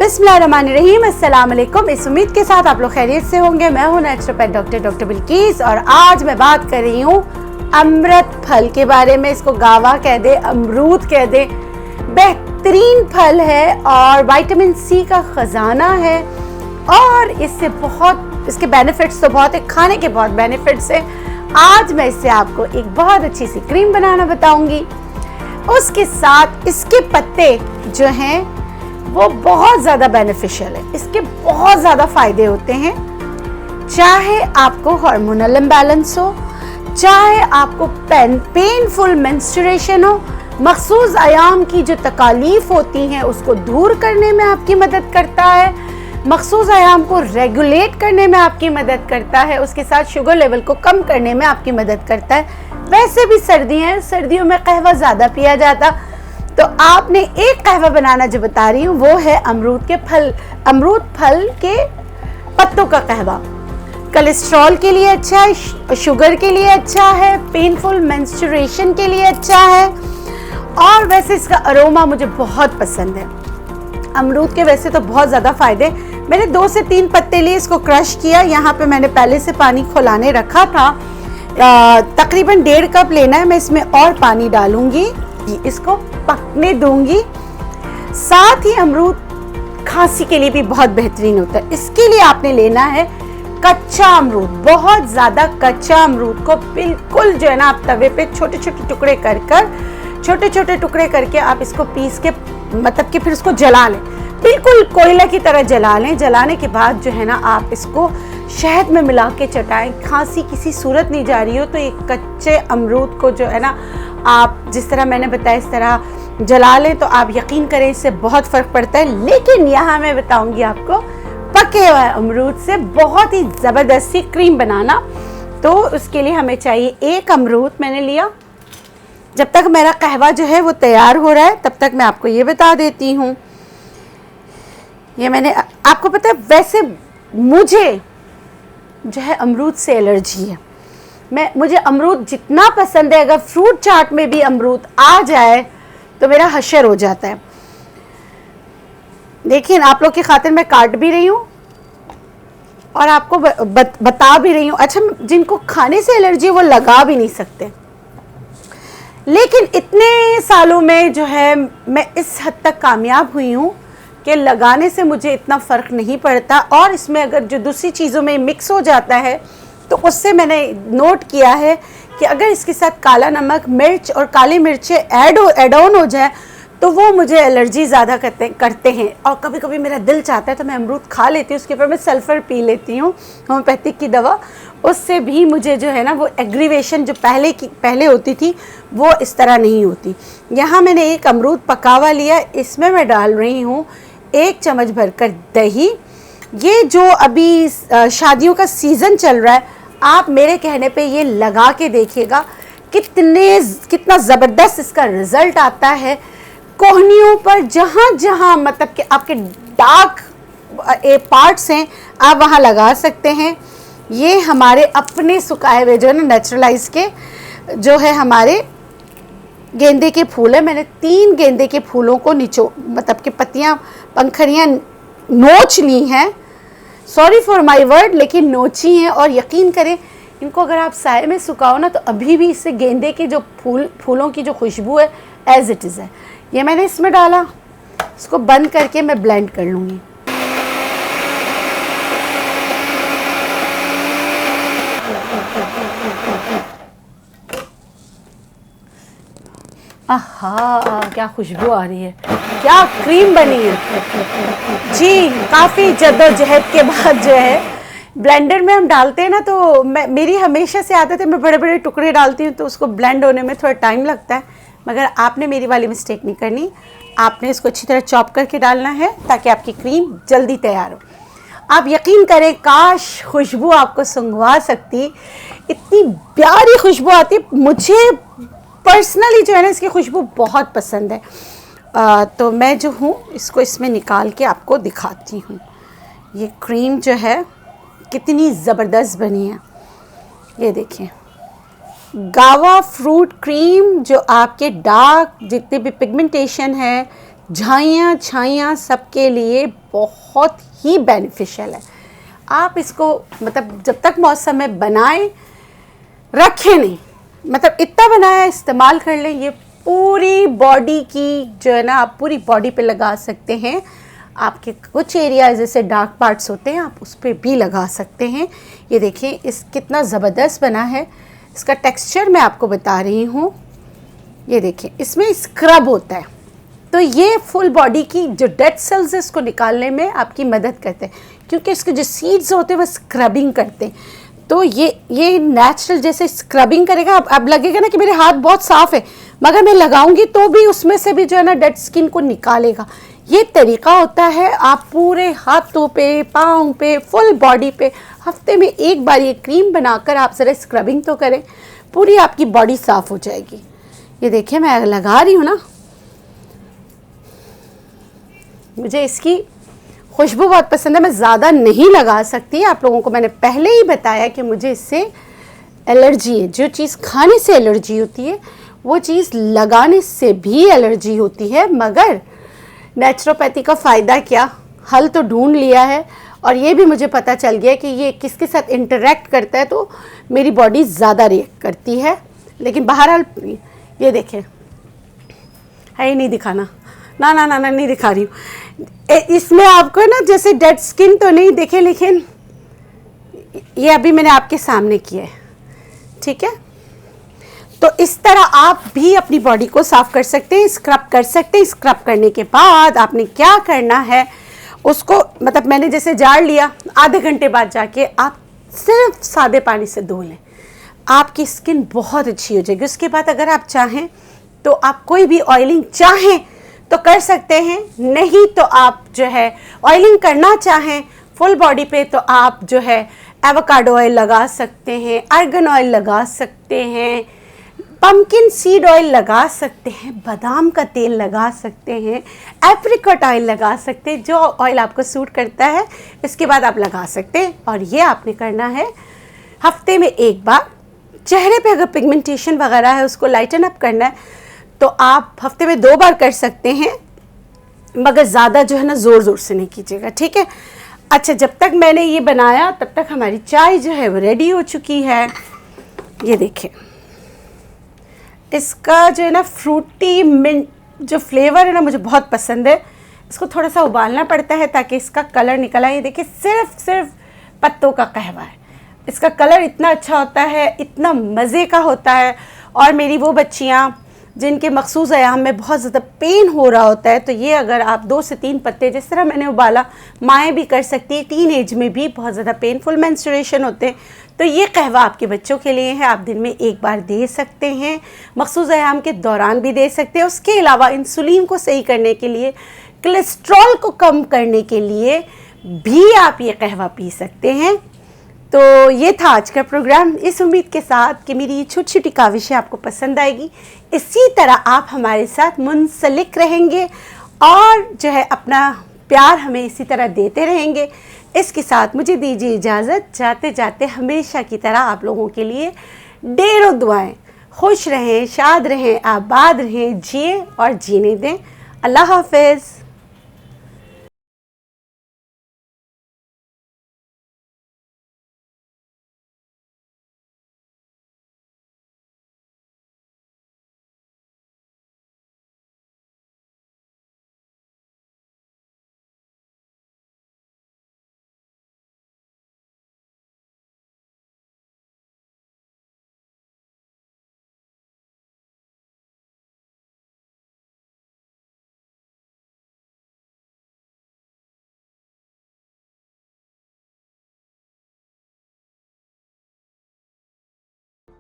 बिस्मिल्लाहिर्रहमानिर्रहीम, अस्सलाम वालेकुम। इस उम्मीद के साथ आप लोग खैरियत से होंगे। मैं हूं नेचुरोपैथ डॉक्टर बिल्किस और आज मैं बात कर रही हूं अमृत फल के बारे में। इसको गावा कह दे, अमरूद कह दे, बेहतरीन फल है और विटामिन सी का खजाना है और इसके बेनिफिट्स तो बहुत है, खाने के बहुत बेनिफिट्स है। आज मैं इससे आपको एक बहुत अच्छी सी क्रीम बनाना बताऊंगी। उसके साथ इसके पत्ते जो हैं वो बहुत ज़्यादा बेनिफिशियल है, इसके बहुत ज़्यादा फायदे होते हैं। चाहे आपको हार्मोनल इम्बैलेंस हो, चाहे आपको पेनफुल मेंस्ट्रुएशन हो, मखसूस आयाम की जो तकालीफ होती हैं उसको दूर करने में आपकी मदद करता है, मखसूस आयाम को रेगुलेट करने में आपकी मदद करता है, उसके साथ शुगर लेवल को कम करने में आपकी मदद करता है। वैसे भी सर्दियों में कहवा ज़्यादा पिया जाता, तो आपने एक कहवा बनाना जो बता रही हूँ वो है अमरूद फल के पत्तों का कहवा। कोलेस्ट्रॉल के लिए अच्छा है, शुगर के लिए अच्छा है, पेनफुल मेंस्ट्रुएशन के लिए अच्छा है और वैसे इसका अरोमा मुझे बहुत पसंद है। अमरूद के वैसे तो बहुत ज़्यादा फ़ायदे। मैंने 2 से 3 पत्ते लिए, इसको क्रश किया। यहाँ पे मैंने पहले से पानी खौलाने रखा था। तकरीबन 1.5 कप लेना है। मैं इसमें और पानी डालूंगी, इसको पकने दूंगी। साथ ही अमरूद खांसी के लिए भी बहुत बेहतरीन होता है। इसके लिए आपने लेना है कच्चा अमरूद, बहुत ज़्यादा कच्चा अमरूद को बिल्कुल जो है ना आप तवे पे छोटे छोटे टुकड़े करके आप इसको पीस के मतलब कि फिर उसको जला लें, बिल्कुल कोयला की तरह जला लें। जलाने के बाद जो है ना आप इसको शहद में मिला के चटाएं। खांसी किसी सूरत नहीं जा रही हो तो एक कच्चे अमरूद को जो है ना आप जिस तरह मैंने बताया इस तरह जला लें तो आप यकीन करें इससे बहुत फ़र्क पड़ता है। लेकिन यहाँ मैं बताऊँगी आपको पके हुए अमरूद से बहुत ही ज़बरदस्त सी क्रीम बनाना। तो उसके लिए हमें चाहिए 1 अमरूद मैंने लिया। जब तक मेरा कहवा जो है वो तैयार हो रहा है तब तक मैं आपको ये बता देती हूँ। ये मैंने आपको पता है वैसे मुझे जो है अमरूद से एलर्जी है। मुझे अमरूद जितना पसंद है, अगर फ्रूट चाट में भी अमरूद आ जाए तो मेरा हशर हो जाता है। देखिए आप लोग की खातिर मैं काट भी रही हूँ और आपको बता भी रही हूँ। अच्छा, जिनको खाने से एलर्जी वो लगा भी नहीं सकते, लेकिन इतने सालों में जो है मैं इस हद तक कामयाब हुई हूँ कि लगाने से मुझे इतना फ़र्क नहीं पड़ता। और इसमें अगर जो दूसरी चीज़ों में मिक्स हो जाता है तो उससे मैंने नोट किया है कि अगर इसके साथ काला नमक, मिर्च और काली मिर्चें ऐड ऑन हो जाए तो वो मुझे एलर्जी ज़्यादा करते हैं। और कभी कभी मेरा दिल चाहता है तो मैं अमरूद खा लेती हूँ, उसके ऊपर मैं सल्फ़र पी लेती हूँ, होम्योपैथिक की दवा। उससे भी मुझे जो है ना वो एग्रीवेशन जो पहले होती थी वो इस तरह नहीं होती। यहाँ मैंने 1 अमरूद पका हुआ लिया, इसमें मैं डाल रही हूँ 1 चम्मच भरकर दही। ये जो अभी शादियों का सीज़न चल रहा है, आप मेरे कहने पे ये लगा के देखिएगा कितना ज़बरदस्त इसका रिज़ल्ट आता है। कोहनियों पर जहाँ मतलब कि आपके डार्क पार्ट्स हैं आप वहाँ लगा सकते हैं। ये हमारे अपने सुखाए हुए जो है ना नेचुरलाइज के जो है हमारे गेंदे के फूल है। मैंने 3 गेंदे के फूलों को मतलब कि पंखड़ियाँ नोच ली हैं। सॉरी फॉर माय वर्ड, लेकिन नोची हैं। और यकीन करें इनको अगर आप साए में सुखाओ ना तो अभी भी इससे गेंदे के जो फूलों की जो खुशबू है एज इट इज़ है। ये मैंने इसमें डाला, इसको बंद करके मैं ब्लेंड कर लूँगी। आहा, क्या खुशबू आ रही है, क्या क्रीम बनी है जी। काफ़ी जद्दोजहद के बाद जो है ब्लेंडर में हम डालते हैं ना तो मेरी हमेशा से आदत है मैं बड़े बड़े टुकड़े डालती हूँ तो उसको ब्लेंड होने में थोड़ा टाइम लगता है। मगर आपने मेरी वाली मिस्टेक नहीं करनी, आपने इसको अच्छी तरह चॉप करके डालना है ताकि आपकी क्रीम जल्दी तैयार हो। आप यकीन करें काश खुशबू आपको सुंघवा सकती, इतनी प्यारी खुशबू आती। मुझे पर्सनली जो है ना इसकी खुशबू बहुत पसंद है। तो मैं जो हूँ इसको इसमें निकाल के आपको दिखाती हूँ। ये क्रीम जो है कितनी ज़बरदस्त बनी है, ये देखिए। गावा फ्रूट क्रीम जो आपके डार्क जितने भी पिगमेंटेशन है, झाइयाँ छाइयाँ सबके लिए बहुत ही बेनिफिशियल है। आप इसको मतलब जब तक मौसम में बनाएं, रखें नहीं, मतलब इतना बनाया इस्तेमाल कर लें। ये पूरी बॉडी की जो है ना, आप पूरी बॉडी पे लगा सकते हैं। आपके कुछ एरिया जैसे डार्क पार्ट्स होते हैं, आप उस पर भी लगा सकते हैं। ये देखिए इस कितना ज़बरदस्त बना है। इसका टेक्सचर मैं आपको बता रही हूँ। ये देखिए इसमें स्क्रब होता है, तो ये फुल बॉडी की जो डेड सेल्स है इसको निकालने में आपकी मदद करते हैं, क्योंकि इसके जो सीड्स होते हैं वो स्क्रबिंग करते हैं। तो ये नेचुरल जैसे स्क्रबिंग करेगा। अब लगेगा ना कि मेरे हाथ बहुत साफ़ है, मगर मैं लगाऊंगी तो भी उसमें से भी जो है ना डेड स्किन को निकालेगा। ये तरीका होता है। आप पूरे हाथों पे, पाँव पे, फुल बॉडी पे हफ्ते में एक बार ये क्रीम बनाकर आप ज़रा स्क्रबिंग तो करें, पूरी आपकी बॉडी साफ़ हो जाएगी। ये देखिए मैं लगा रही हूँ ना, मुझे इसकी खुशबू बहुत पसंद है। मैं ज़्यादा नहीं लगा सकती, आप लोगों को मैंने पहले ही बताया कि मुझे इससे एलर्जी है। जो चीज़ खाने से एलर्जी होती है वो चीज़ लगाने से भी एलर्जी होती है। मगर नेचुरोपैथी का फ़ायदा क्या, हल तो ढूंढ लिया है, और ये भी मुझे पता चल गया कि ये किसके साथ इंटरेक्ट करता है तो मेरी बॉडी ज़्यादा रिएक्ट करती है। लेकिन बहरहाल ये देखें, है ही नहीं दिखाना, ना ना ना ना नहीं दिखा रही हूँ। इसमें आपको ना जैसे डेड स्किन तो नहीं देखे, लेकिन ये अभी मैंने आपके सामने किया है, ठीक है। तो इस तरह आप भी अपनी बॉडी को साफ कर सकते हैं, स्क्रब कर सकते हैं। स्क्रब करने के बाद आपने क्या करना है, उसको मतलब मैंने जैसे जार लिया, आधे घंटे बाद जाके आप सिर्फ सादे पानी से धो लें, आपकी स्किन बहुत अच्छी हो जाएगी। उसके बाद अगर आप चाहें तो आप कोई भी ऑयलिंग चाहें तो कर सकते हैं, नहीं तो आप जो है ऑयलिंग करना चाहें फुल बॉडी पे तो आप जो है एवोकाडो ऑयल लगा सकते हैं, आर्गन ऑयल लगा सकते हैं, पम्पकिन सीड ऑयल लगा सकते हैं, बादाम का तेल लगा सकते हैं, एप्रिकॉट ऑयल लगा सकते हैं, जो ऑयल आपको सूट करता है इसके बाद आप लगा सकते हैं। और ये आपने करना है हफ्ते में एक बार। चेहरे पे अगर पिगमेंटेशन वगैरह है उसको लाइटन अप करना है तो आप हफ्ते में 2 बार कर सकते हैं, मगर ज़्यादा जो है ना ज़ोर ज़ोर से नहीं कीजिएगा, ठीक है। अच्छा, जब तक मैंने ये बनाया तब तक हमारी चाय जो है वो रेडी हो चुकी है। ये देखिए इसका जो है ना फ्रूटी मिंट जो फ्लेवर है ना मुझे बहुत पसंद है। इसको थोड़ा सा उबालना पड़ता है ताकि इसका कलर निकल आए। ये देखिए सिर्फ पत्तों का कहवा है, इसका कलर इतना अच्छा होता है, इतना मज़े का होता है। और मेरी वो बच्चियाँ जिनके मखसूस अयाम में बहुत ज़्यादा पेन हो रहा होता है, तो ये अगर आप 2 से 3 पत्ते जिस तरह मैंने उबाला, माएँ भी कर सकती है। टीन एज में भी बहुत ज़्यादा पेनफुल मेंस्ट्रुएशन होते हैं, तो ये कहवा आपके बच्चों के लिए है। आप दिन में एक बार दे सकते हैं, मखसूस अयाम के दौरान भी दे सकते हैं। उसके अलावा इंसुलिन को सही करने के लिए, कोलेस्ट्रॉल को कम करने के लिए भी आप ये कहवा पी सकते हैं। तो ये था आज का प्रोग्राम, इस उम्मीद के साथ कि मेरी ये छोटी छोटी काविशें आपको पसंद आएगी। इसी तरह आप हमारे साथ मुंसलिक रहेंगे और जो है अपना प्यार हमें इसी तरह देते रहेंगे। इसके साथ मुझे दीजिए इजाज़त। जाते जाते हमेशा की तरह आप लोगों के लिए ढेरों दुआएं। खुश रहें, शाद रहें, आबाद रहें, जिए और जीने दें। अल्लाह हाफ़िज़।